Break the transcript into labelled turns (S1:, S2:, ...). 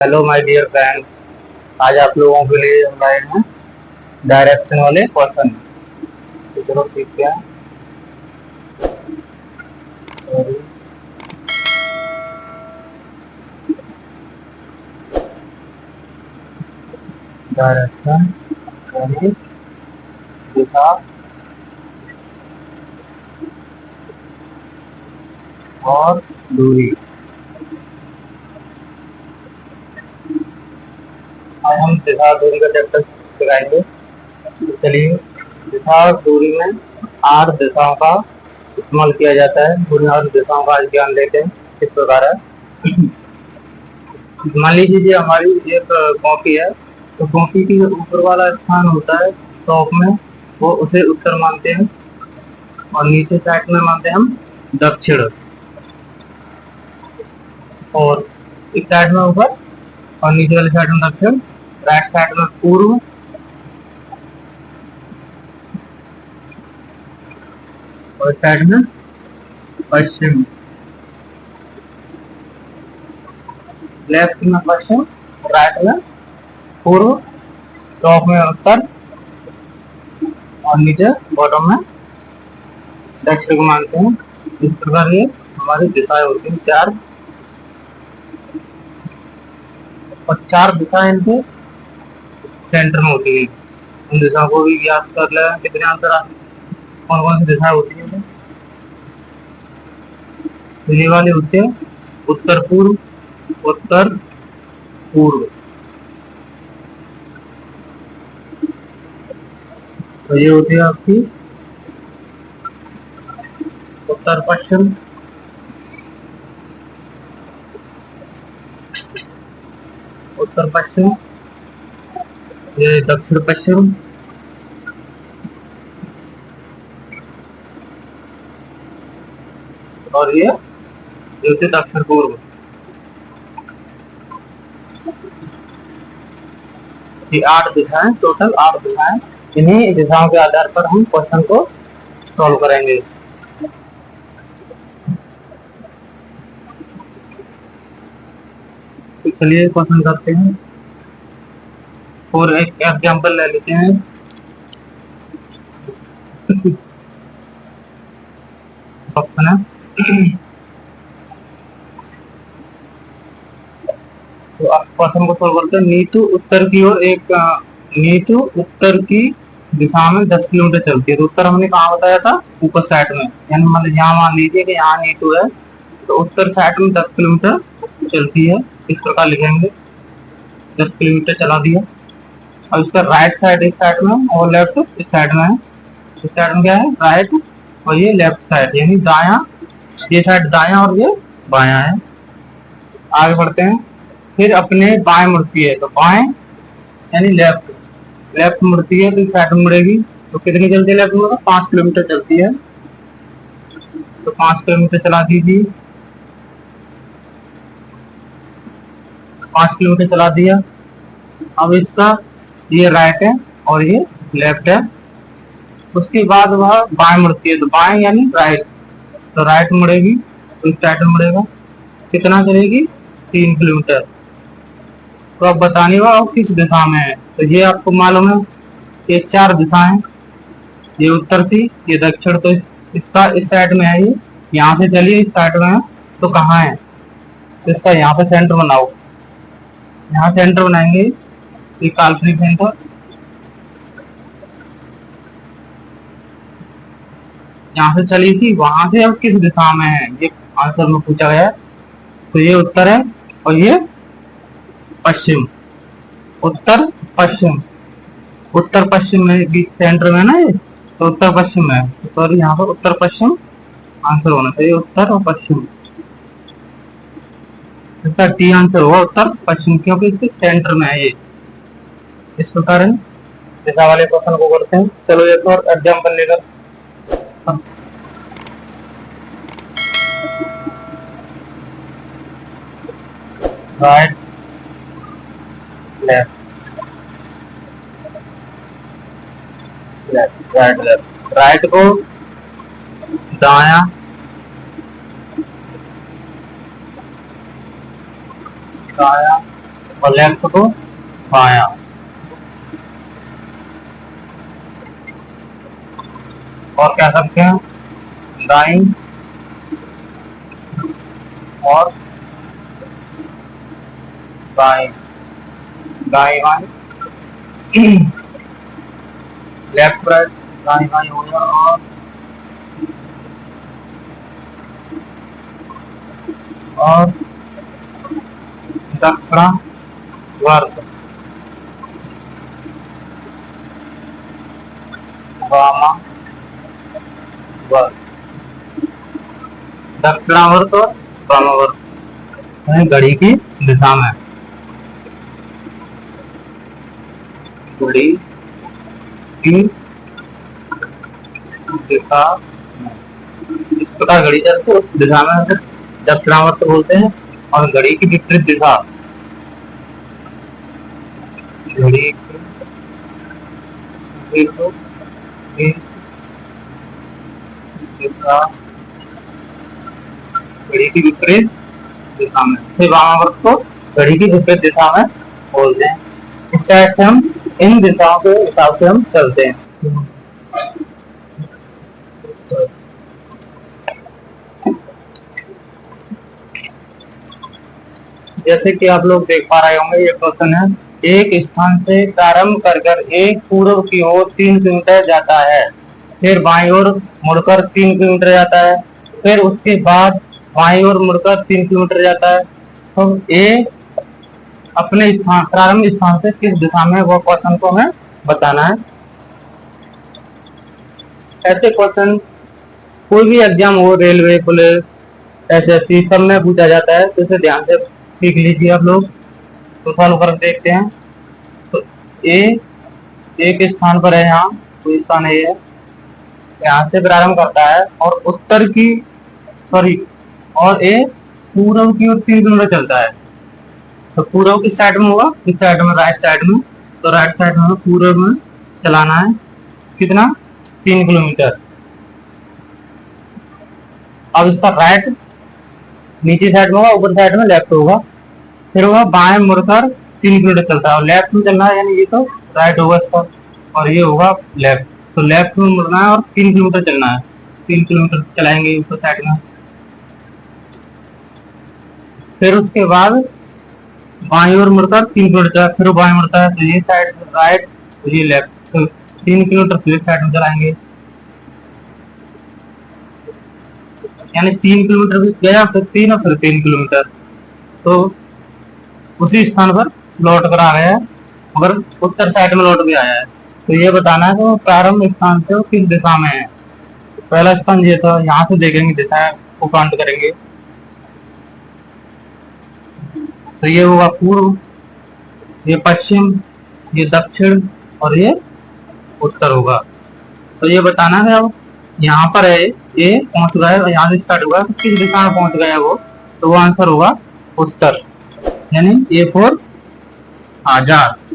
S1: Hello my dear friend. आज आप लोगों के लिए हम लाए हैं डायरेक्शन वाले क्वेश्चन। तो चलो सीखते हैं। डायरेक्शन यानी दिशा और दूरी। आज हम दिशा और दूरी का चैप्टर सिखाएंगे। तो चलिए, दिशा और दूरी में 8 दिशाओं का इस्तेमाल किया जाता है। उन 8 दिशाओं का आज ज्ञान लेते हैं। किस प्रकार है, मान लीजिए हमारी एक कॉपी है। तो कॉपी की जो ऊपर वाला स्थान होता है टॉप में, वो उसे उत्तर मानते हैं और नीचे साइड में मानते हैं हम दक्षिण। और इस साइड में ऊपर और नीचे वाली साइड में दक्षिण, राइट साइड में पूर्व और साइड में पश्चिम। लेफ्ट में पश्चिम, राइट में पूर्व, टॉप में उत्तर और नीचे बॉटम में दक्षिण को मानते हैं। इस प्रकार ये हमारी दिशाएं होती हैं 4। और 4 दिशाएं इनके सेंटर में होती है। उन दिशाओं को भी याद कर ले। कितने आंसर कौन कौन सी दिशाएं होती है? तो ये वाली होती है उत्तर पूर्व, उत्तर पूर्व। तो ये होती है आपकी उत्तर पश्चिम, उत्तर पश्चिम, ये दक्षिण पश्चिम, और ये होती है दक्षिण पूर्व। ये 8 दिशाएं, टोटल 8 दिशाएं। इन्हीं दिशाओं के आधार पर हम क्वेश्चन को सॉल्व करेंगे। तो चलिए क्वेश्चन करते हैं और एक एग्जांपल ले लेते हैं। ऑप्शन है, तो आप क्वेश्चन को सॉल्व करते हैं। नीतू उत्तर की दिशा में 10 किलोमीटर चलती है। तो उत्तर हमने कहाँ बताया था? ऊपर साइड में, यानी मतलब यहाँ मान लीजिए कि यहाँ नीतू है, तो उत्तर साइड में 10 किलोमीटर चलती है। इस प्रकार लिखेंगे, 10 किलोमीटर चला दिया। और इसका राइट साइड इस साइड में और लेफ्ट इस साइड में है। इस साइड में क्या है? राइट, और ये लेफ्ट साइड यानी दाया। ये साइड दाया और ये बाया है। आगे बढ़ते हैं। फिर अपने बाएं मुड़ती है, तो बाएं यानी लेफ्ट, लेफ्ट मुड़ती है तो इस साइड में मुड़ेगी। तो कितनी चलती है लेफ्ट में? 5 किलोमीटर चलती है। तो 5 किलोमीटर चला दीजिए। 5 किलोमीटर चला दिया। अब इसका ये राइट है और ये लेफ्ट है। उसके बाद वह बाएं मुड़ती है, तो बाएं यानी राइट, तो राइट मुड़ेगी तो इस साइड में मुड़ेगा। कितना चलेगी? 3 किलोमीटर। तो अब बताने हुआ और किस दिशा में है? तो ये आपको मालूम है, ये 4 दिशाएं। ये उत्तर थी, ये दक्षिण, तो इसका इस साइड में है। ये यहाँ से चलिए इस साइड में है, तो कहाँ है? तो इसका यहाँ पे सेंटर बनाओ। यहाँ सेंटर बनाएंगे, ये काल्पनिक सेंटर। यहाँ से चली थी, वहां से अब किस दिशा में है ये आंसर में पूछा गया है। तो ये उत्तर है और ये पश्चिम, उत्तर पश्चिम। उत्तर पश्चिम में बीच सेंटर में ना ये, तो उत्तर पश्चिम में है। सॉरी, यहाँ पर उत्तर पश्चिम आंसर होना चाहिए, उत्तर और पश्चिम। इसका टी आंसर होगा उत्तर पश्चिम, क्योंकि इसके सेंटर में है ये। इस प्रकार है। दिशा वाले क्वेश्चन को करते हैं। चलो एक और एग्जाम्पल लेकर। Right, left, left, right, left. Right को दाया, दाया, और लेफ्ट को बायां। और क्या करते हैं, दाईं और बाएं, दाएं बाएं, लेफ्ट राइट, दाएं बाएं हो गया। और दक्षिणावर्त, वामावर्त, दक्षिणावर्त और वामावर्त घड़ी की दिशा में, घड़ी की दिशा में। इस प्रकार घड़ी चलती है, उस दिशा में दक्षिणावर्त बोलते हैं। और घड़ी की विपरीत दिशा, घड़ी की दिशा, घड़ी की विपरीत दिशा में। फिर वामावर्त को घड़ी की विपरीत दिशा में बोलते हैं। इस साइड से हम इन दिशाओं के हिसाब से हम चलते हैं। जैसे कि आप लोग देख पा रहे होंगे, ये क्वेश्चन है, एक स्थान से प्रारंभ कर एक पूर्व की ओर 3 किलोमीटर जाता है, फिर बाईं ओर मुड़कर 3 किलोमीटर जाता है, फिर उसके बाद बाईं ओर मुड़कर 3 किलोमीटर जाता है। तो ए अपने स्थान, प्रारंभ स्थान से किस दिशा में, वो क्वेश्चन को हमें बताना है। ऐसे क्वेश्चन कोई भी एग्जाम हो, रेलवे, पुलिस, एसएससी, सब में पूछा जाता है, तो इसे ध्यान से सीख लीजिए आप लोग। तो सॉल्व कर देखते हैं। तो ए एक स्थान पर है, यहाँ कोई स्थान है, यहाँ से प्रारंभ करता है और उत्तर की और ए पूर्व की ओर 3 किलोमीटर चलता है। तो पूर्व किस साइड में होगा, इस साइड में, राइट साइड में। तो राइट साइड में पूर्व में चलाना है, कितना, 3 किलोमीटर। अब इसका राइट नीचे साइड में होगा, ऊपर साइड में लेफ्ट होगा। फिर होगा बाएं मुड़कर 3 किलोमीटर चलता है, और लेफ्ट में चलना है, यानी ये तो राइट होगा इसका, और ये होगा लेफ्ट। तो लेफ्ट में मुड़ना है और 3 किलोमीटर चलना है, 3 किलोमीटर चलाएंगे ऊपर साइड में। फिर उसके बाद बाईं ओर मुड़कर 3 किलोमीटर, फिर बाएं मुड़ता है, तो ये साइड राइट, तो ये लेफ्ट। तो 3 किलोमीटर फिर साइड में चलाएंगे, यानी 3 किलोमीटर भी गया, फिर 3 और फिर 3 किलोमीटर। तो उसी स्थान पर लौट कर आ गया है, मगर उत्तर साइड में लौट के आया है। तो ये बताना है कि वो प्रारंभ स्थान से वो किस दिशा में है। पहला स्थान ये था, यहाँ से देखेंगे दिशा को काउंट करेंगे। तो ये होगा पूर्व, ये पश्चिम, ये दक्षिण और ये उत्तर होगा। तो ये बताना है, अब यहाँ पर है, ये पहुंच गया है, यहाँ से स्टार्ट हुआ, किस दिशा में पहुंच गया वो, तो वो आंसर होगा उत्तर, यानी ए फॉर आजाद।